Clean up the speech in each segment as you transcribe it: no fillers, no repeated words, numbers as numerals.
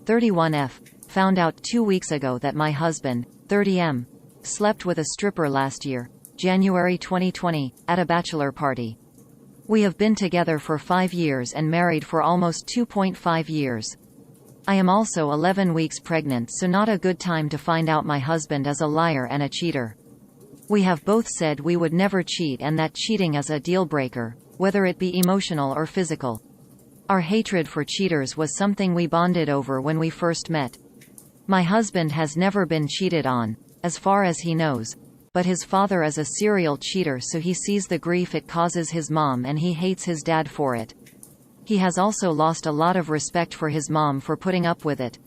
31F. Found out 2 weeks ago that my husband, 30M, slept with a stripper last year, January 2020, at a bachelor party. We have been together for 5 years and married for almost 2.5 years. I am also 11 weeks pregnant, so not a good time to find out my husband is a liar and a cheater. We have both said we would never cheat and that cheating is a deal breaker, whether it be emotional or physical. Our hatred for cheaters was something we bonded over when we first met. My husband has never been cheated on, as far as he knows, but his father is a serial cheater, so he sees the grief it causes his mom and he hates his dad for it. He has also lost a lot of respect for his mom for putting up with it.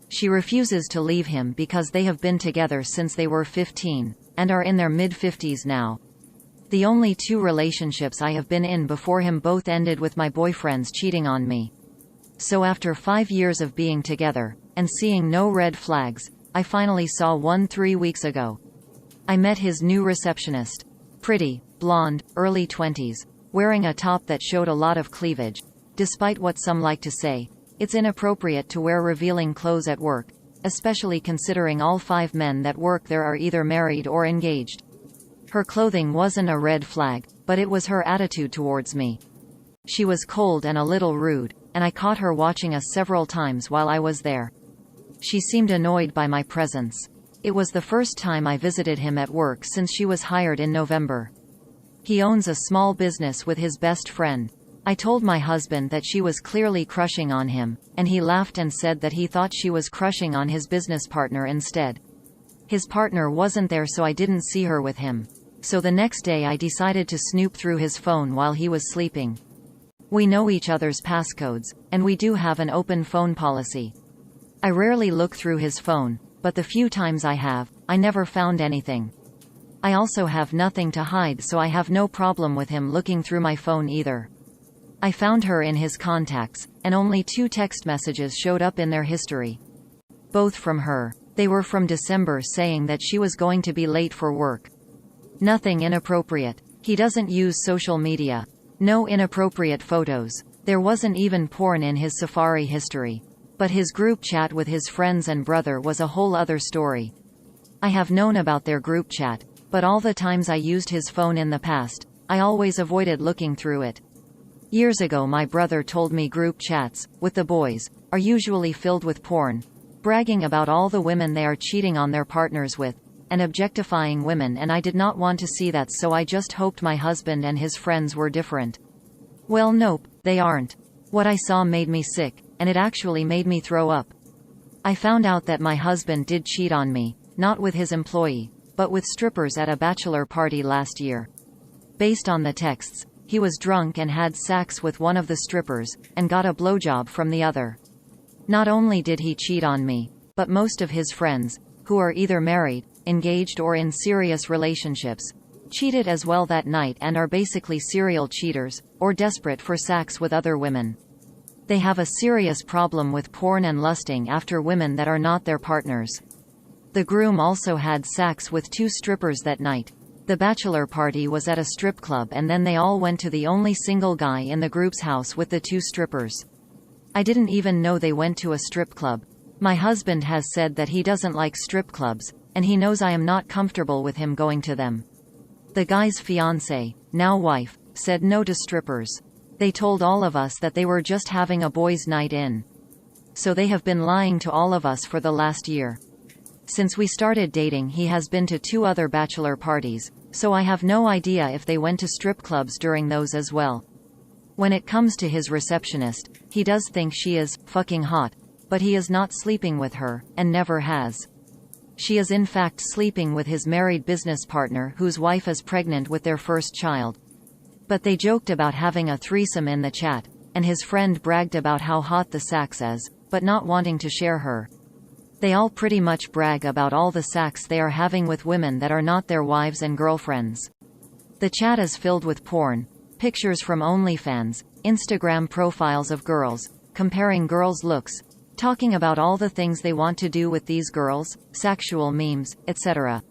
She refuses to leave him because they have been together since they were 15, and are in their mid-50s now. The only 2 relationships I have been in before him both ended with my boyfriends cheating on me. So after 5 years of being together, and seeing no red flags, I finally saw one 3 weeks ago. I met his new receptionist. Pretty, blonde, early 20s, wearing a top that showed a lot of cleavage. Despite what some like to say, it's inappropriate to wear revealing clothes at work, especially considering all 5 men that work there are either married or engaged. Her clothing wasn't a red flag, but it was her attitude towards me. She was cold and a little rude, and I caught her watching us several times while I was there. She seemed annoyed by my presence. It was the first time I visited him at work since she was hired in November. He owns a small business with his best friend. I told my husband that she was clearly crushing on him, and he laughed and said that he thought she was crushing on his business partner instead. His partner wasn't there, so I didn't see her with him. So the next day I decided to snoop through his phone while he was sleeping. We know each other's passcodes, and we do have an open phone policy. I rarely look through his phone, but the few times I have, I never found anything. I also have nothing to hide, so I have no problem with him looking through my phone either. I found her in his contacts, and only 2 text messages showed up in their history. Both from her. They were from December, saying that she was going to be late for work. Nothing inappropriate. He doesn't use social media. No inappropriate photos. There wasn't even porn in his Safari history. But his group chat with his friends and brother was a whole other story. I have known about their group chat, but all the times I used his phone in the past, I always avoided looking through it. Years ago my brother told me group chats, with the boys, are usually filled with porn, bragging about all the women they are cheating on their partners with, and objectifying women, and I did not want to see that, so I just hoped my husband and his friends were different. Well, nope, they aren't. What I saw made me sick, and it actually made me throw up. I found out that my husband did cheat on me, not with his employee, but with strippers at a bachelor party last year. Based on the texts, he was drunk and had sex with one of the strippers, and got a blowjob from the other. Not only did he cheat on me, but most of his friends, who are either married, engaged or in serious relationships, cheated as well that night and are basically serial cheaters, or desperate for sex with other women. They have a serious problem with porn and lusting after women that are not their partners. The groom also had sex with 2 strippers that night. The bachelor party was at a strip club, and then they all went to the only single guy in the group's house with the 2 strippers. I didn't even know they went to a strip club. My husband has said that he doesn't like strip clubs, and he knows I am not comfortable with him going to them. The guy's fiancée, now wife, said no to strippers. They told all of us that they were just having a boys' night in. So they have been lying to all of us for the last year. Since we started dating, he has been to 2 other bachelor parties, so I have no idea if they went to strip clubs during those as well. When it comes to his receptionist, he does think she is fucking hot, but he is not sleeping with her, and never has. She is in fact sleeping with his married business partner, whose wife is pregnant with their first child. But they joked about having a threesome in the chat, and his friend bragged about how hot the sex is, but not wanting to share her. They all pretty much brag about all the sex they are having with women that are not their wives and girlfriends. The chat is filled with porn, pictures from OnlyFans, Instagram profiles of girls, comparing girls' looks, talking about all the things they want to do with these girls, sexual memes, etc.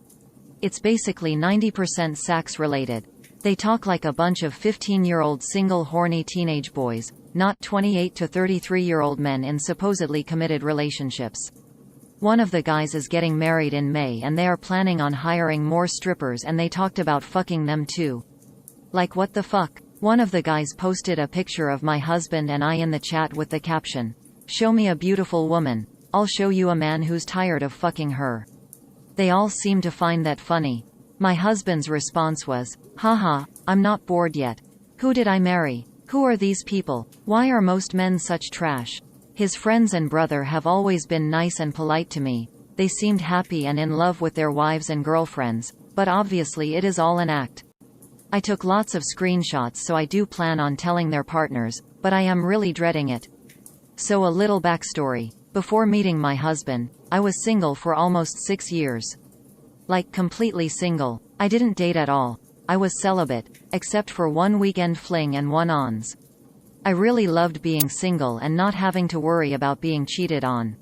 It's basically 90% sex related. They talk like a bunch of 15-year-old single horny teenage boys, not 28 to 33-year-old men in supposedly committed relationships. One of the guys is getting married in May and they are planning on hiring more strippers and they talked about fucking them too. Like what the fuck? One of the guys posted a picture of my husband and I in the chat with the caption, "Show me a beautiful woman. I'll show you a man who's tired of fucking her." They all seem to find that funny. My husband's response was, "Haha, I'm not bored yet. Who did I marry? Who are these people? Why are most men such trash?" His friends and brother have always been nice and polite to me. They seemed happy and in love with their wives and girlfriends, but obviously it is all an act. I took lots of screenshots, so I do plan on telling their partners, but I am really dreading it. So a little backstory. Before meeting my husband, I was single for almost 6 years. Like completely single. I didn't date at all. I was celibate, except for one weekend fling and one ons. I really loved being single and not having to worry about being cheated on.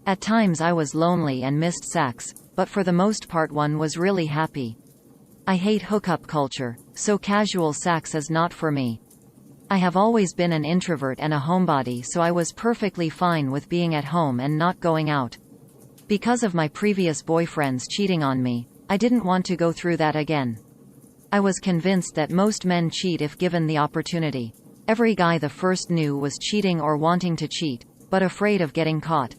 At times I was lonely and missed sex, but for the most part one was really happy. I hate hookup culture, so casual sex is not for me. I have always been an introvert and a homebody, so I was perfectly fine with being at home and not going out. Because of my previous boyfriends cheating on me, I didn't want to go through that again. I was convinced that most men cheat if given the opportunity. Every guy the first knew was cheating or wanting to cheat, but afraid of getting caught.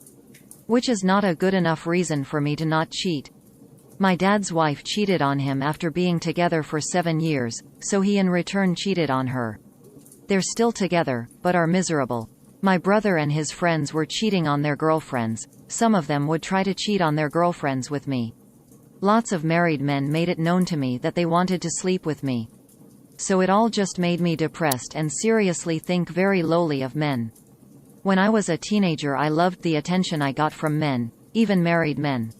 Which is not a good enough reason for me to not cheat. My dad's wife cheated on him after being together for 7 years, so he in return cheated on her. They're still together, but are miserable. My brother and his friends were cheating on their girlfriends. Some of them would try to cheat on their girlfriends with me. Lots of married men made it known to me that they wanted to sleep with me. So it all just made me depressed and seriously think very lowly of men. When I was a teenager I loved the attention I got from men, even married men.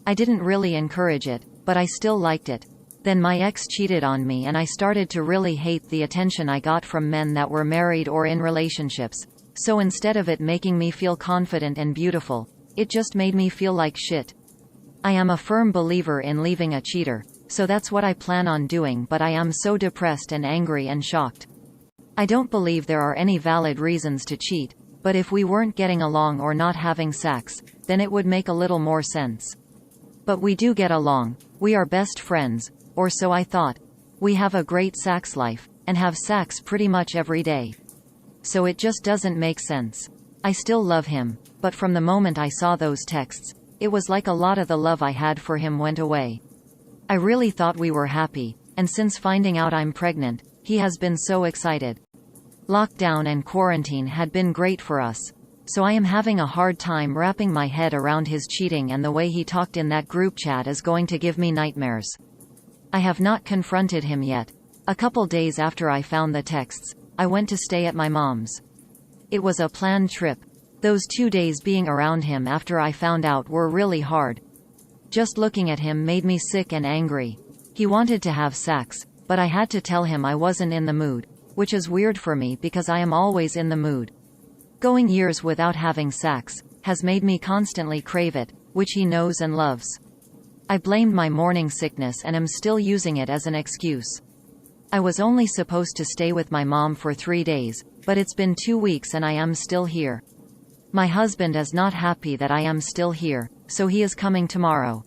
I didn't really encourage it, but I still liked it. Then my ex cheated on me and I started to really hate the attention I got from men that were married or in relationships. So instead of it making me feel confident and beautiful, it just made me feel like shit. I am a firm believer in leaving a cheater, so that's what I plan on doing, but I am so depressed and angry and shocked. I don't believe there are any valid reasons to cheat, but if we weren't getting along or not having sex, then it would make a little more sense. But we do get along, we are best friends, or so I thought. We have a great sex life, and have sex pretty much every day. So it just doesn't make sense. I still love him, but from the moment I saw those texts, it was like a lot of the love I had for him went away. I really thought we were happy, and since finding out I'm pregnant, he has been so excited. Lockdown and quarantine had been great for us. So I am having a hard time wrapping my head around his cheating, and the way he talked in that group chat is going to give me nightmares. I have not confronted him yet. A couple days after I found the texts, I went to stay at my mom's. It was a planned trip. Those 2 days being around him after I found out were really hard. Just looking at him made me sick and angry. He wanted to have sex, but I had to tell him I wasn't in the mood, which is weird for me because I am always in the mood. Going years without having sex has made me constantly crave it, which he knows and loves. I blamed my morning sickness and am still using it as an excuse. I was only supposed to stay with my mom for 3 days, but it's been 2 weeks and I am still here. My husband is not happy that I am still here, so he is coming tomorrow.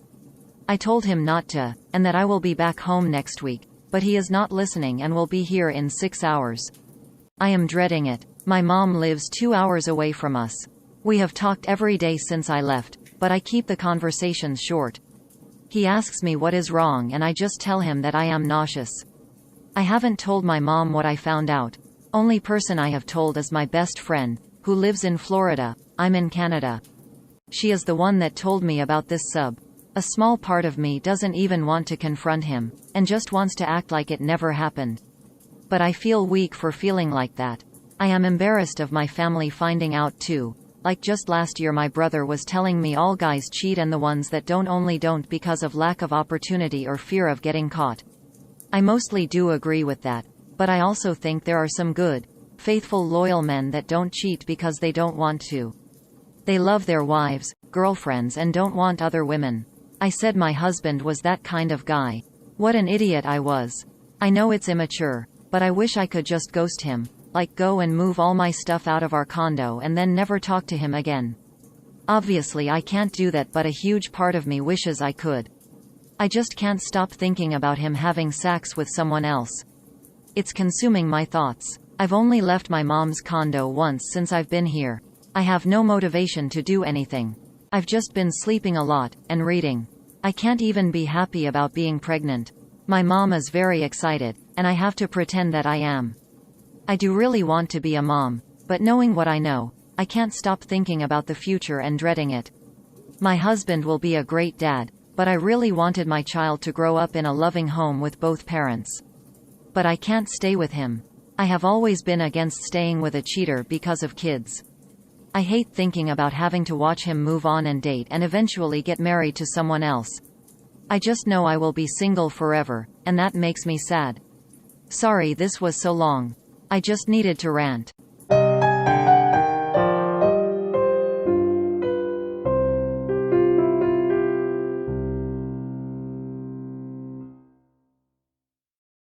I told him not to, and that I will be back home next week, but he is not listening and will be here in 6 hours. I am dreading it. My mom lives 2 hours away from us. We have talked every day since I left, but I keep the conversations short. He asks me what is wrong and I just tell him that I am nauseous. I haven't told my mom what I found out. Only person I have told is my best friend, who lives in Florida. I'm in Canada. She is the one that told me about this sub. A small part of me doesn't even want to confront him, and just wants to act like it never happened. But I feel weak for feeling like that. I am embarrassed of my family finding out too. Like just last year my brother was telling me all guys cheat and the ones that don't because of lack of opportunity or fear of getting caught. I mostly do agree with that, but I also think there are some good, faithful, loyal men that don't cheat because they don't want to. They love their wives, girlfriends and don't want other women. I said my husband was that kind of guy. What an idiot I was. I know it's immature, but I wish I could just ghost him. like go and move all my stuff out of our condo and then never talk to him again. Obviously I can't do that, but a huge part of me wishes I could. I just can't stop thinking about him having sex with someone else. It's consuming my thoughts. I've only left my mom's condo once since I've been here. I have no motivation to do anything. I've just been sleeping a lot, and reading. I can't even be happy about being pregnant. My mom is very excited, and I have to pretend that I am. I do really want to be a mom, but knowing what I know, I can't stop thinking about the future and dreading it. My husband will be a great dad, but I really wanted my child to grow up in a loving home with both parents. But I can't stay with him. I have always been against staying with a cheater because of kids. I hate thinking about having to watch him move on and date and eventually get married to someone else. I just know I will be single forever, and that makes me sad. Sorry this was so long. I just needed to rant.